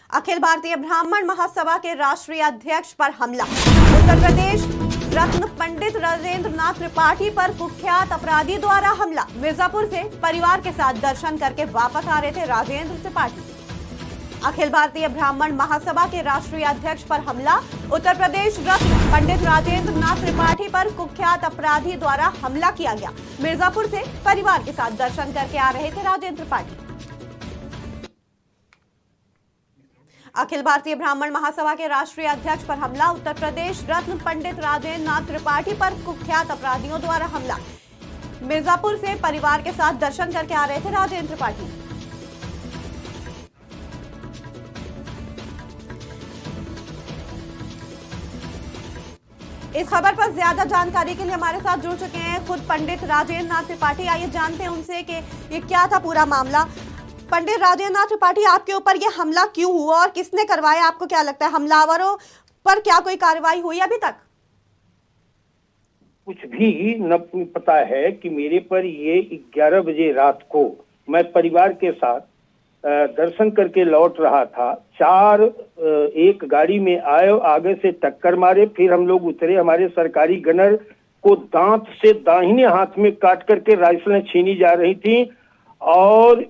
अखिल भारतीय ब्राह्मण महासभा के राष्ट्रीय अध्यक्ष पर हमला। उत्तर प्रदेश रत्न पंडित राजेंद्र नाथ त्रिपाठी पर कुख्यात अपराधी द्वारा हमला। मिर्जापुर से परिवार के साथ दर्शन करके वापस आ रहे थे राजेंद्र त्रिपाठी। अखिल भारतीय ब्राह्मण महासभा के राष्ट्रीय अध्यक्ष पर हमला। उत्तर प्रदेश रत्न पंडित राजेंद्र नाथ त्रिपाठी पर कुख्यात अपराधी द्वारा हमला किया गया। मिर्जापुर से परिवार के साथ दर्शन करके आ रहे थे राजेंद्र त्रिपाठी। अखिल भारतीय ब्राह्मण महासभा के राष्ट्रीय अध्यक्ष पर हमला। उत्तर प्रदेश रत्न पंडित राजेंद्र नाथ त्रिपाठी पर कुख्यात अपराधियों द्वारा हमला। मिर्जापुर से परिवार के साथ दर्शन करके आ रहे थे राजेंद्र त्रिपाठी। इस खबर पर ज्यादा जानकारी के लिए हमारे साथ जुड़ चुके हैं खुद पंडित राजेंद्र नाथ त्रिपाठी। आइए जानते हैं उनसे कि ये क्या था पूरा मामला। पंडित राजेंद्र नाथ त्रिपाठी, आपके ऊपर ये हमला क्यों हुआ और किसने करवाया? आपको क्या लगता है हमलावरों पर क्या कोई कार्रवाई हुई अभी तक? कुछ भी न पता है कि मेरे पर ये 11 बजे रात को मैं परिवार के साथ दर्शन करके लौट रहा था। एक गाड़ी में आए, आगे से टक्कर मारे, फिर हम लोग उतरे। हमारे सरकारी गनर को दांत से दाहिने हाथ में काट करके राइफलें छीनी जा रही थी और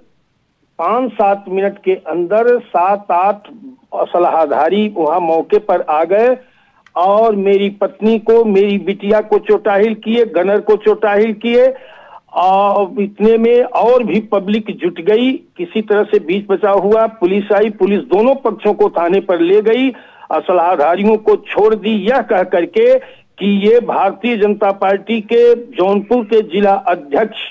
5-7 मिनट के अंदर 7-8 असलहाधारी वहां मौके पर आ गए और मेरी पत्नी को, मेरी बिटिया को चोटाहिल किए, गनर को चोटाहिल किए और इतने में और भी पब्लिक जुट गई। किसी तरह से बीच बचाव हुआ। पुलिस आई, पुलिस दोनों पक्षों को थाने पर ले गई, असलहाधारियों को छोड़ दी, यह कह करके कि ये भारतीय जनता पार्टी के जौनपुर के जिला अध्यक्ष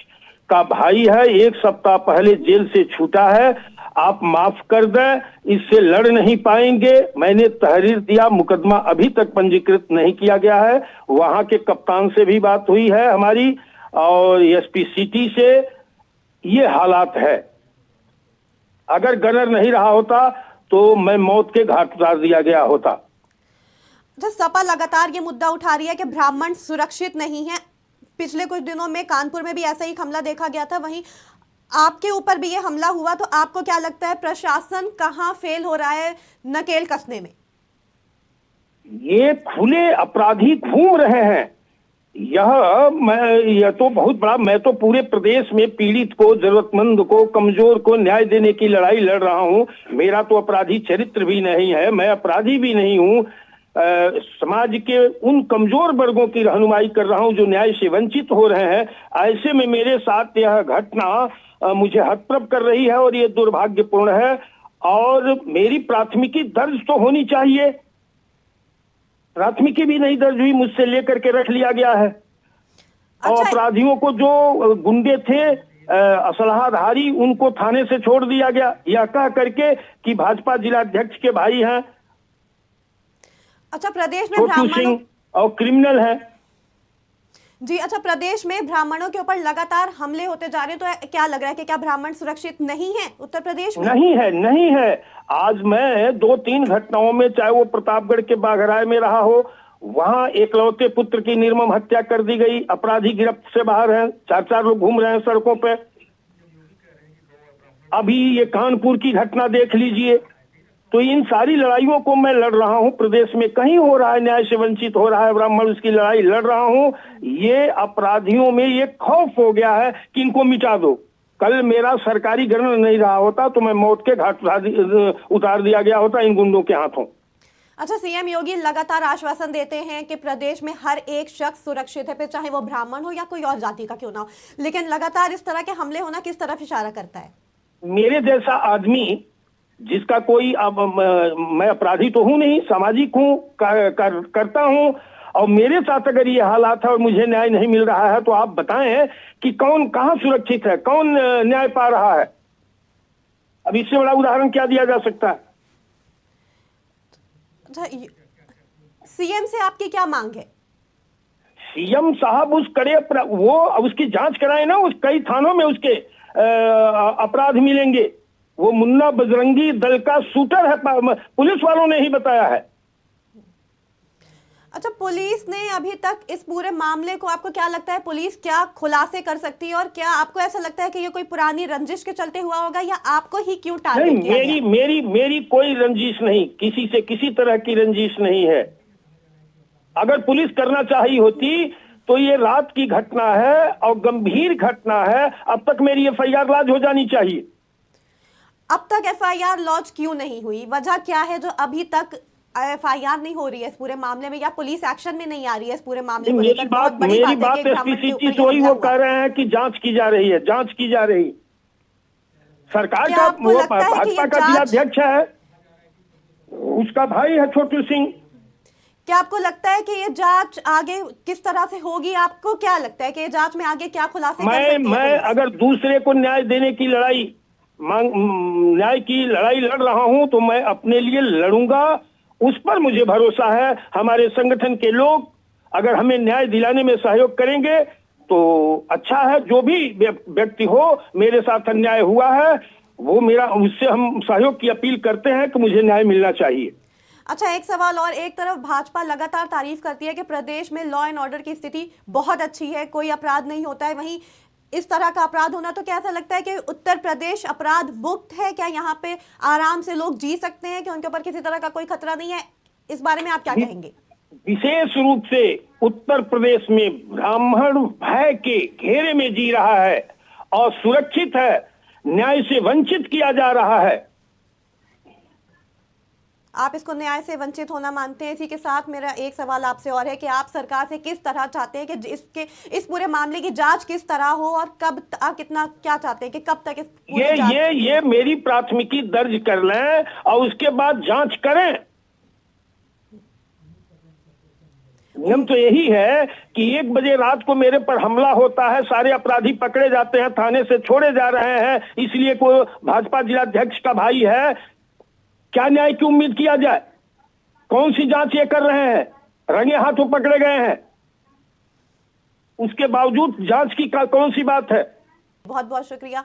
का भाई है, 1 सप्ताह पहले जेल से छूटा है, आप माफ कर दें, इससे लड़ नहीं पाएंगे। मैंने तहरीर दिया, मुकदमा अभी तक पंजीकृत नहीं किया गया है। वहां के कप्तान से भी बात हुई है हमारी और एसपी सिटी से। ये हालात है। अगर गनर नहीं रहा होता तो मैं मौत के घाट उतार दिया गया होता। सपा लगातार ये मुद्दा उठा रही है कि ब्राह्मण सुरक्षित नहीं है। पिछले कुछ दिनों में कानपुर में भी ऐसा ही हमला देखा गया था, वहीं आपके ऊपर भी ये हमला हुआ। तो आपको क्या लगता है प्रशासन कहां फेल हो रहा है नकेल कसने में? ये खुले अपराधी घूम रहे हैं। यह तो बहुत बड़ा, मैं तो पूरे प्रदेश में पीड़ित को, जरूरतमंद को, कमजोर को न्याय देने की लड़ाई लड़ रहा हूं। मेरा तो अपराधी चरित्र भी नहीं है, मैं अपराधी भी नहीं हूं। समाज के उन कमजोर वर्गों की रहनुमाई कर रहा हूं जो न्याय से वंचित हो रहे हैं। ऐसे में मेरे साथ यह घटना मुझे हतप्रभ कर रही है और ये दुर्भाग्यपूर्ण है और मेरी प्राथमिकी दर्ज तो होनी चाहिए। प्राथमिकी भी नहीं दर्ज हुई, मुझसे लेकर के रख लिया गया है। और अपराधियों को, जो गुंडे थे असलहाधारी, उनको थाने से छोड़ दिया गया, यह कह करके कि भाजपा जिला अध्यक्ष के भाई हैं। अच्छा, प्रदेश में ब्राह्मणों और क्रिमिनल है जी। अच्छा, प्रदेश में ब्राह्मणों के ऊपर लगातार हमले होते जा रहे हैं, तो क्या लग रहा है कि क्या ब्राह्मण सुरक्षित नहीं है उत्तर प्रदेश में? नहीं है। आज मैं 2-3 घटनाओं में, चाहे वो प्रतापगढ़ के बाघराय में रहा हो, वहां एकलौते पुत्र की निर्मम हत्या कर दी गई, अपराधी गिरफ्त से बाहर हैं, 4-4 लोग घूम रहे हैं सड़कों पे। अभी ये कानपुर की घटना देख लीजिए। तो इन सारी लड़ाइयों को मैं लड़ रहा हूं। प्रदेश में कहीं हो रहा है न्याय से वंचित हो रहा है ब्राह्मण, उसकी लड़ाई लड़ रहा हूं। ये अपराधियों में ये खौफ हो गया है कि इनको मिटा दो। कल मेरा सरकारी गणना नहीं रहा होता तो मैं मौत के घाट उतार दिया गया होता इन गुंडों के हाथों। अच्छा, सीएम योगी लगातार आश्वासन देते हैं कि प्रदेश में हर एक शख्स सुरक्षित है, फिर चाहे वो ब्राह्मण हो या कोई और जाति का क्यों ना हो, लेकिन लगातार इस तरह के हमले होना किस तरफ इशारा करता है? मेरे जैसा आदमी, जिसका कोई, अब मैं अपराधी तो हूं नहीं, सामाजिक हूं, करता हूं, और मेरे साथ अगर ये हालात है और मुझे न्याय नहीं मिल रहा है तो आप बताएं कि कौन कहां सुरक्षित है, कौन न्याय पा रहा है? अब इससे बड़ा उदाहरण क्या दिया जा सकता है? सीएम से आपकी क्या मांग है? सीएम साहब वो उसकी जांच कराए ना। उस कई थानों में उसके अपराध मिलेंगे। वो मुन्ना बजरंगी दल का शूटर है, पुलिस वालों ने ही बताया है। अच्छा, पुलिस ने अभी तक इस पूरे मामले को, आपको क्या लगता है पुलिस क्या खुलासे कर सकती है, और क्या आपको ऐसा लगता है कि ये कोई पुरानी रंजिश के चलते हुआ होगा, या आपको ही क्यों नहीं, टारगेट किया मेरी गया? मेरी मेरी कोई रंजिश नहीं, किसी से किसी तरह की रंजिश नहीं है। अगर पुलिस करना चाहिए होती तो ये रात की घटना है और गंभीर घटना है, अब तक मेरी एफआईआर लॉन्च हो जानी चाहिए। अब तक एफआईआर लॉन्च क्यों नहीं हुई? वजह क्या है जो अभी तक एफआईआर नहीं हो रही है इस पूरे मामले में, या पुलिस एक्शन में नहीं आ रही है इस पूरे मामले को लेकर? बहुत बड़ी मेरी बात है बात कि एक ब्राह्मण के एसपी ऊपर से ये वही हमला वो हुआ। कह रहे हैं कि जांच की जा रही है, जांच की जा रही। सरकार क्या का आपको वो लगता है कि भाजपा ये का जांच, जिलाध्यक्ष है, उसका भाई है छोटू सिंह। क्या आपको लगता है कि ये जांच आगे किस तरह से होगी? आपको क्या लगता है कि ये जांच में आगे क्या खुलासे कर सकती है मैं पुलिस? अगर दूसरे को न्याय देने की लड़ाई न्याय की लड़ाई लड़ रहा हूं तो मैं अपने लिए लड़ूंगा। उस पर मुझे भरोसा है, हमारे संगठन के लोग अगर हमें न्याय दिलाने में सहयोग करेंगे तो अच्छा है। जो भी व्यक्ति हो, मेरे साथ अन्याय हुआ है, वो मेरा, उससे हम सहयोग की अपील करते हैं कि मुझे न्याय मिलना चाहिए। अच्छा, एक सवाल और। एक तरफ भाजपा लगातार तारीफ करती है कि प्रदेश में लॉ एंड ऑर्डर की स्थिति बहुत अच्छी है, कोई अपराध नहीं होता है, वहीं इस तरह का अपराध होना, तो क्या ऐसा लगता है कि उत्तर प्रदेश अपराध मुक्त है? क्या यहाँ पे आराम से लोग जी सकते हैं कि उनके ऊपर किसी तरह का कोई खतरा नहीं है? इस बारे में आप क्या कहेंगे? विशेष रूप से उत्तर प्रदेश में ब्राह्मण भय के घेरे में जी रहा है और सुरक्षित है, न्याय से वंचित किया जा रहा है। आप इसको न्याय से वंचित होना मानते हैं? इसी के साथ मेरा एक सवाल आपसे और है कि आप सरकार से किस तरह चाहते हैं कि इस पूरे मामले की जांच किस तरह हो, और कब आप कितना क्या चाहते हैं कि कब तक इस पूरी जांच? ये मेरी प्राथमिकी दर्ज कर लें और उसके बाद जांच करें। नियम तो यही है कि 1 बजे रात को मेरे पर हमला होता है, सारे अपराधी पकड़े जाते हैं, थाने से छोड़े जा रहे हैं, इसलिए कोई भाजपा जिलाध्यक्ष का भाई है, क्या न्याय की उम्मीद किया जाए? कौन सी जांच ये कर रहे हैं? रंगे हाथों पकड़े गए हैं, उसके बावजूद जांच की कौन सी बात है? बहुत बहुत शुक्रिया।